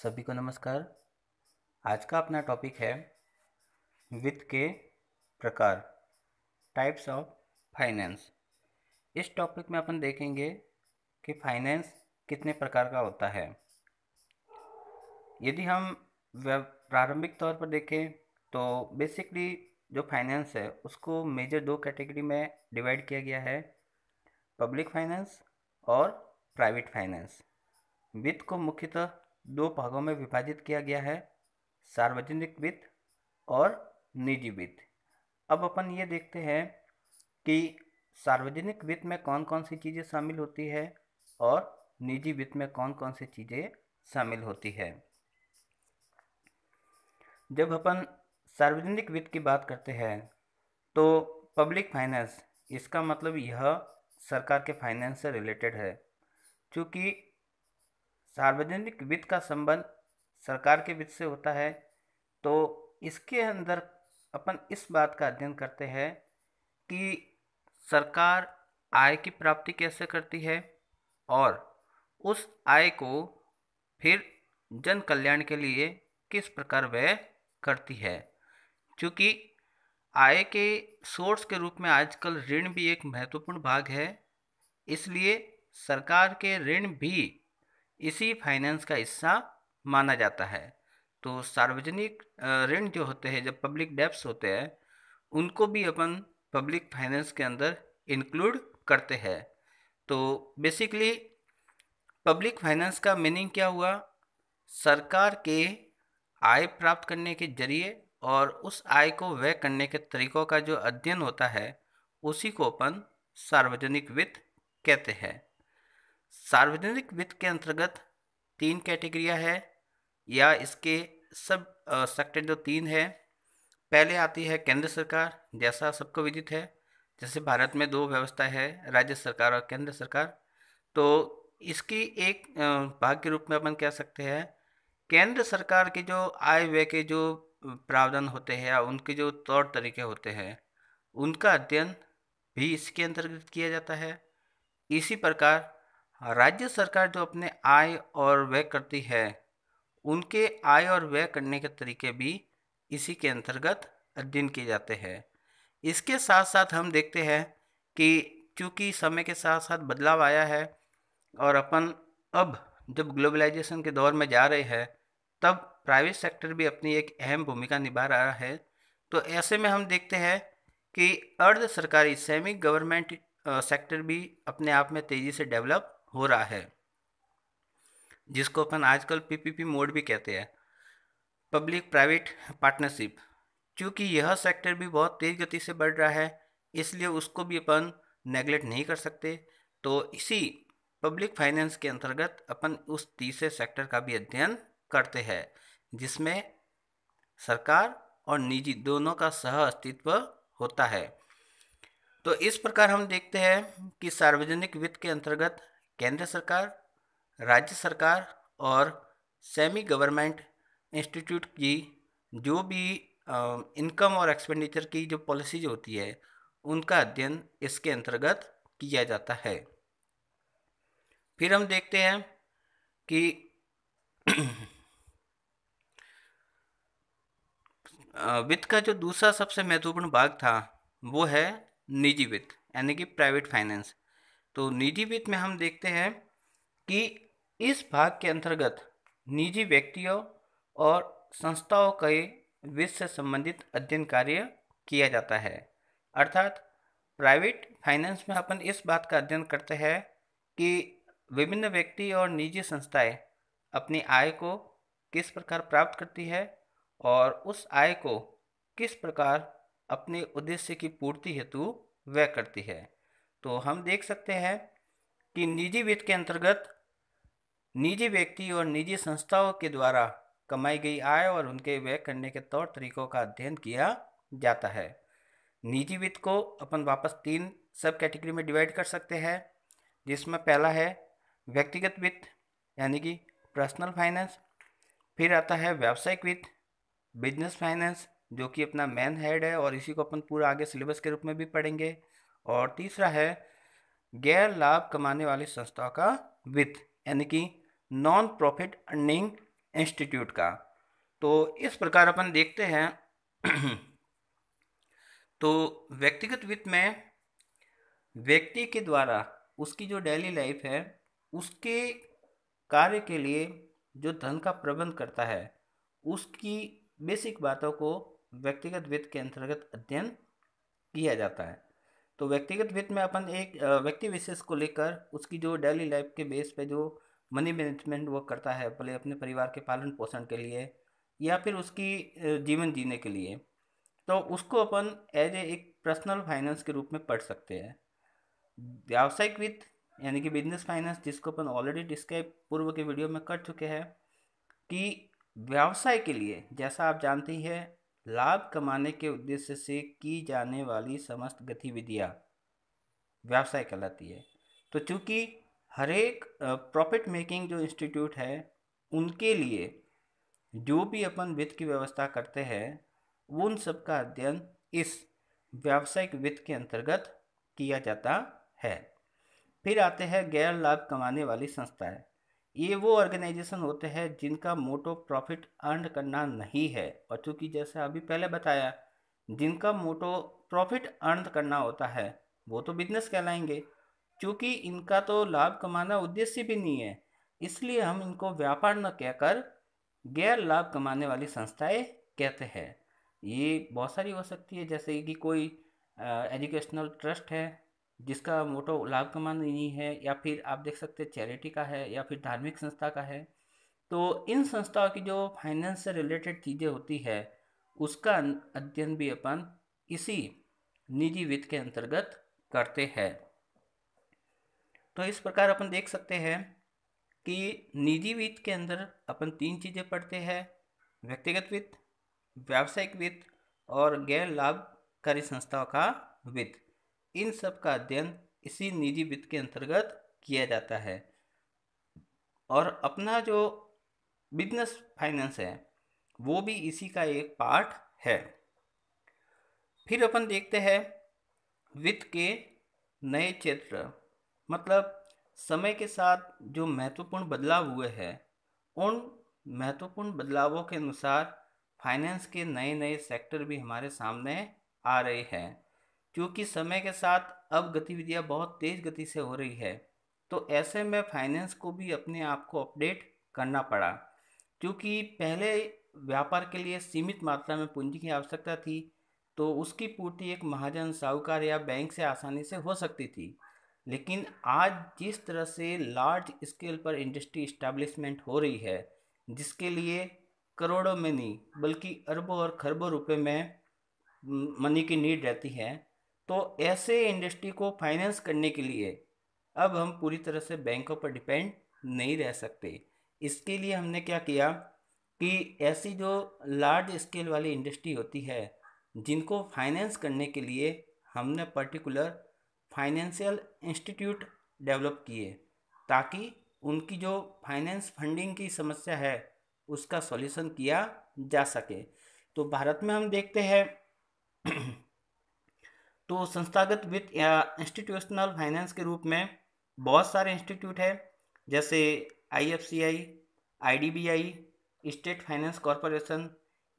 सभी को नमस्कार। आज का अपना टॉपिक है वित्त के प्रकार, टाइप्स ऑफ फाइनेंस। इस टॉपिक में अपन देखेंगे कि फाइनेंस कितने प्रकार का होता है। यदि हम प्रारंभिक तौर पर देखें तो बेसिकली जो फाइनेंस है उसको मेजर दो कैटेगरी में डिवाइड किया गया है, पब्लिक फाइनेंस और प्राइवेट फाइनेंस। वित्त को मुख्यतः दो भागों में विभाजित किया गया है, सार्वजनिक वित्त और निजी वित्त। अब अपन ये देखते हैं कि सार्वजनिक वित्त में कौन कौन सी चीज़ें शामिल होती है और निजी वित्त में कौन कौन सी चीज़ें शामिल होती है। जब अपन सार्वजनिक वित्त की बात करते हैं तो पब्लिक फाइनेंस, इसका मतलब यह सरकार के फाइनेंस से रिलेटेड है। चूँकि सार्वजनिक वित्त का संबंध सरकार के वित्त से होता है तो इसके अंदर अपन इस बात का अध्ययन करते हैं कि सरकार आय की प्राप्ति कैसे करती है और उस आय को फिर जन कल्याण के लिए किस प्रकार व्यय करती है। क्योंकि आय के सोर्स के रूप में आजकल ऋण भी एक महत्वपूर्ण भाग है, इसलिए सरकार के ऋण भी इसी फाइनेंस का हिस्सा माना जाता है। तो सार्वजनिक ऋण जो होते हैं, जब पब्लिक डेब्ट्स होते हैं, उनको भी अपन पब्लिक फाइनेंस के अंदर इंक्लूड करते हैं। तो बेसिकली पब्लिक फाइनेंस का मीनिंग क्या हुआ? सरकार के आय प्राप्त करने के जरिए और उस आय को व्यय करने के तरीकों का जो अध्ययन होता है उसी को अपन सार्वजनिक वित्त कहते हैं। सार्वजनिक वित्त के अंतर्गत तीन कैटेगरियां है या इसके सब सेक्टर जो तीन है। पहले आती है केंद्र सरकार, जैसा सबको विदित है। जैसे भारत में दो व्यवस्था है, राज्य सरकार और केंद्र सरकार। तो इसकी एक भाग के रूप में अपन कह सकते हैं केंद्र सरकार के जो आय व्यय के जो प्रावधान होते हैं या उनके जो तौर तरीके होते हैं उनका अध्ययन भी इसके अंतर्गत किया जाता है। इसी प्रकार राज्य सरकार जो अपने आय और व्यय करती है उनके आय और व्यय करने के तरीके भी इसी के अंतर्गत अध्ययन किए जाते हैं। इसके साथ साथ हम देखते हैं कि चूँकि समय के साथ साथ बदलाव आया है और अपन अब जब ग्लोबलाइजेशन के दौर में जा रहे हैं तब प्राइवेट सेक्टर भी अपनी एक अहम भूमिका निभा रहा है। तो ऐसे में हम देखते हैं कि अर्ध सरकारी सेमी गवर्नमेंट सेक्टर भी अपने आप में तेज़ी से डेवलप हो रहा है, जिसको अपन आजकल पीपीपी मोड भी कहते हैं, पब्लिक प्राइवेट पार्टनरशिप। क्योंकि यह सेक्टर भी बहुत तेज़ गति से बढ़ रहा है इसलिए उसको भी अपन नेगलेक्ट नहीं कर सकते। तो इसी पब्लिक फाइनेंस के अंतर्गत अपन उस तीसरे सेक्टर का भी अध्ययन करते हैं जिसमें सरकार और निजी दोनों का सह अस्तित्व होता है। तो इस प्रकार हम देखते हैं कि सार्वजनिक वित्त के अंतर्गत केंद्र सरकार, राज्य सरकार और सेमी गवर्नमेंट इंस्टीट्यूट की जो भी इनकम और एक्सपेंडिचर की जो पॉलिसीज होती है उनका अध्ययन इसके अंतर्गत किया जाता है। फिर हम देखते हैं कि वित्त का जो दूसरा सबसे महत्वपूर्ण भाग था वो है निजी वित्त यानी कि प्राइवेट फाइनेंस। तो निजी वित्त में हम देखते हैं कि इस भाग के अंतर्गत निजी व्यक्तियों और संस्थाओं के वित्त से संबंधित अध्ययन कार्य किया जाता है। अर्थात प्राइवेट फाइनेंस में अपन इस बात का अध्ययन करते हैं कि विभिन्न व्यक्ति और निजी संस्थाएं अपनी आय को किस प्रकार प्राप्त करती है और उस आय को किस प्रकार अपने उद्देश्य की पूर्ति हेतु व्यय करती है। तो हम देख सकते हैं कि निजी वित्त के अंतर्गत निजी व्यक्ति और निजी संस्थाओं के द्वारा कमाई गई आय और उनके व्यय करने के तौर तरीकों का अध्ययन किया जाता है। निजी वित्त को अपन वापस तीन सब कैटेगरी में डिवाइड कर सकते हैं, जिसमें पहला है व्यक्तिगत वित्त यानी कि पर्सनल फाइनेंस। फिर आता है व्यावसायिक वित्त, बिजनेस फाइनेंस, जो कि अपना मेन हेड है और इसी को अपन पूरा आगे सिलेबस के रूप में भी पढ़ेंगे। और तीसरा है गैर लाभ कमाने वाली संस्थाओं का वित्त यानी कि नॉन प्रॉफिट अर्निंग इंस्टीट्यूट का। तो इस प्रकार अपन देखते हैं तो व्यक्तिगत वित्त में व्यक्ति के द्वारा उसकी जो डेली लाइफ है उसके कार्य के लिए जो धन का प्रबंध करता है उसकी बेसिक बातों को व्यक्तिगत वित्त के अंतर्गत अध्ययन किया जाता है। तो व्यक्तिगत वित्त में अपन एक व्यक्ति विशेष को लेकर उसकी जो डेली लाइफ के बेस पे जो मनी मैनेजमेंट वो करता है, भले अपने परिवार के पालन पोषण के लिए या फिर उसकी जीवन जीने के लिए, तो उसको अपन एज ए एक पर्सनल फाइनेंस के रूप में पढ़ सकते हैं। व्यावसायिक वित्त यानी कि बिजनेस फाइनेंस, जिसको अपन ऑलरेडी डिस्क्राइब पूर्व के वीडियो में कर चुके हैं, कि व्यवसाय के लिए जैसा आप जानते ही हैं लाभ कमाने के उद्देश्य से की जाने वाली समस्त गतिविधियां व्यवसाय कहलाती है। तो चूंकि हर एक प्रॉफिट मेकिंग जो इंस्टीट्यूट है उनके लिए जो भी अपन वित्त की व्यवस्था करते हैं उन सब का अध्ययन इस व्यावसायिक वित्त के अंतर्गत किया जाता है। फिर आते हैं गैर लाभ कमाने वाली संस्थाएं। ये वो ऑर्गेनाइजेशन होते हैं जिनका मोटो प्रॉफिट अर्न करना नहीं है, और चूंकि जैसे अभी पहले बताया जिनका मोटो प्रॉफिट अर्न करना होता है वो तो बिजनेस कहलाएंगे। चूंकि इनका तो लाभ कमाना उद्देश्य भी नहीं है इसलिए हम इनको व्यापार न कहकर गैर लाभ कमाने वाली संस्थाएं कहते हैं। ये बहुत सारी हो सकती है, जैसे कि कोई एजुकेशनल ट्रस्ट है जिसका मोटो लाभ कमाना नहीं है, या फिर आप देख सकते हैं चैरिटी का है या फिर धार्मिक संस्था का है। तो इन संस्थाओं की जो फाइनेंस से रिलेटेड चीज़ें होती है उसका अध्ययन भी अपन इसी निजी वित्त के अंतर्गत करते हैं। तो इस प्रकार अपन देख सकते हैं कि निजी वित्त के अंदर अपन तीन चीज़ें पढ़ते हैं: व्यक्तिगत वित्त, व्यावसायिक वित्त और गैर लाभकारी संस्थाओं का वित्त। इन सब का अध्ययन इसी निजी वित्त के अंतर्गत किया जाता है और अपना जो बिजनेस फाइनेंस है वो भी इसी का एक पार्ट है। फिर अपन देखते हैं वित्त के नए क्षेत्र, मतलब समय के साथ जो महत्वपूर्ण बदलाव हुए हैं उन महत्वपूर्ण बदलावों के अनुसार फाइनेंस के नए नए सेक्टर भी हमारे सामने आ रहे हैं। क्योंकि समय के साथ अब गतिविधियां बहुत तेज़ गति से हो रही है तो ऐसे में फाइनेंस को भी अपने आप को अपडेट करना पड़ा। क्योंकि पहले व्यापार के लिए सीमित मात्रा में पूंजी की आवश्यकता थी तो उसकी पूर्ति एक महाजन, साहूकार या बैंक से आसानी से हो सकती थी। लेकिन आज जिस तरह से लार्ज स्केल पर इंडस्ट्री इस्टेब्लिशमेंट हो रही है जिसके लिए करोड़ों में नहीं बल्कि अरबों और खरबों रुपए में मनी की नीड रहती है, तो ऐसे इंडस्ट्री को फाइनेंस करने के लिए अब हम पूरी तरह से बैंकों पर डिपेंड नहीं रह सकते। इसके लिए हमने क्या किया कि ऐसी जो लार्ज स्केल वाली इंडस्ट्री होती है जिनको फाइनेंस करने के लिए हमने पर्टिकुलर फाइनेंशियल इंस्टीट्यूट डेवलप किए ताकि उनकी जो फाइनेंस फंडिंग की समस्या है उसका सॉल्यूशन किया जा सके। तो भारत में हम देखते हैं तो संस्थागत वित्त या इंस्टीट्यूशनल फाइनेंस के रूप में बहुत सारे इंस्टीट्यूट है, जैसे IFCI, IDBI, state finance corporation.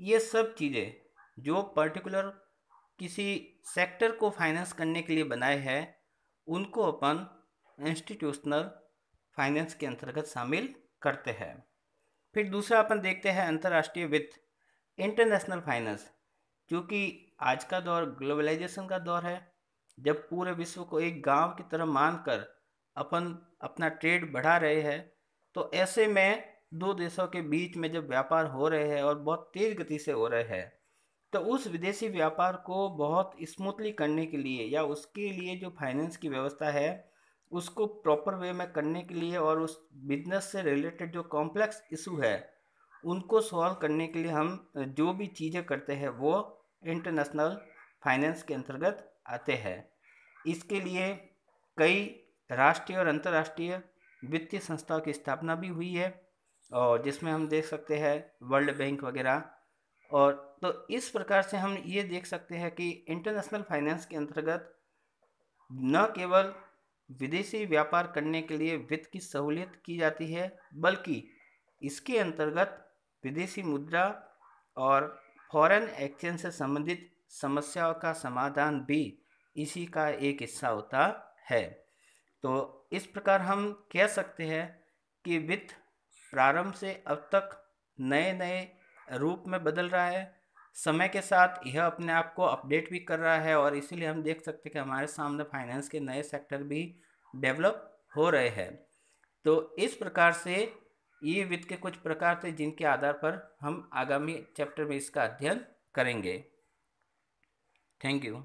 ये सब चीज़ें जो पर्टिकुलर किसी सेक्टर को फाइनेंस करने के लिए बनाए हैं उनको अपन इंस्टीट्यूशनल फाइनेंस के अंतर्गत शामिल करते हैं। फिर दूसरा अपन देखते हैं अंतर्राष्ट्रीय वित्त, इंटरनेशनल फाइनेंस। क्योंकि आज का दौर ग्लोबलाइजेशन का दौर है, जब पूरे विश्व को एक गांव की तरह मानकर अपन अपना ट्रेड बढ़ा रहे हैं, तो ऐसे में दो देशों के बीच में जब व्यापार हो रहे हैं और बहुत तेज़ गति से हो रहे हैं तो उस विदेशी व्यापार को बहुत स्मूथली करने के लिए या उसके लिए जो फाइनेंस की व्यवस्था है उसको प्रॉपर वे में करने के लिए और उस बिजनेस से रिलेटेड जो कॉम्प्लेक्स इशू है उनको सॉल्व करने के लिए हम जो भी चीज़ें करते हैं वो इंटरनेशनल फाइनेंस के अंतर्गत आते हैं। इसके लिए कई राष्ट्रीय और अंतर्राष्ट्रीय वित्तीय संस्थाओं की स्थापना भी हुई है और जिसमें हम देख सकते हैं वर्ल्ड बैंक वगैरह। और तो इस प्रकार से हम ये देख सकते हैं कि इंटरनेशनल फाइनेंस के अंतर्गत न केवल विदेशी व्यापार करने के लिए वित्त की सहूलियत की जाती है बल्कि इसके अंतर्गत विदेशी मुद्रा और फॉरेन एक्सचेंज से संबंधित समस्याओं का समाधान भी इसी का एक हिस्सा होता है। तो इस प्रकार हम कह सकते हैं कि वित्त प्रारंभ से अब तक नए नए रूप में बदल रहा है। समय के साथ यह अपने आप को अपडेट भी कर रहा है और इसीलिए हम देख सकते हैं कि हमारे सामने फाइनेंस के नए सेक्टर भी डेवलप हो रहे हैं। तो इस प्रकार से ये वित्त के कुछ प्रकार थे जिनके आधार पर हम आगामी चैप्टर में इसका अध्ययन करेंगे। Thank you.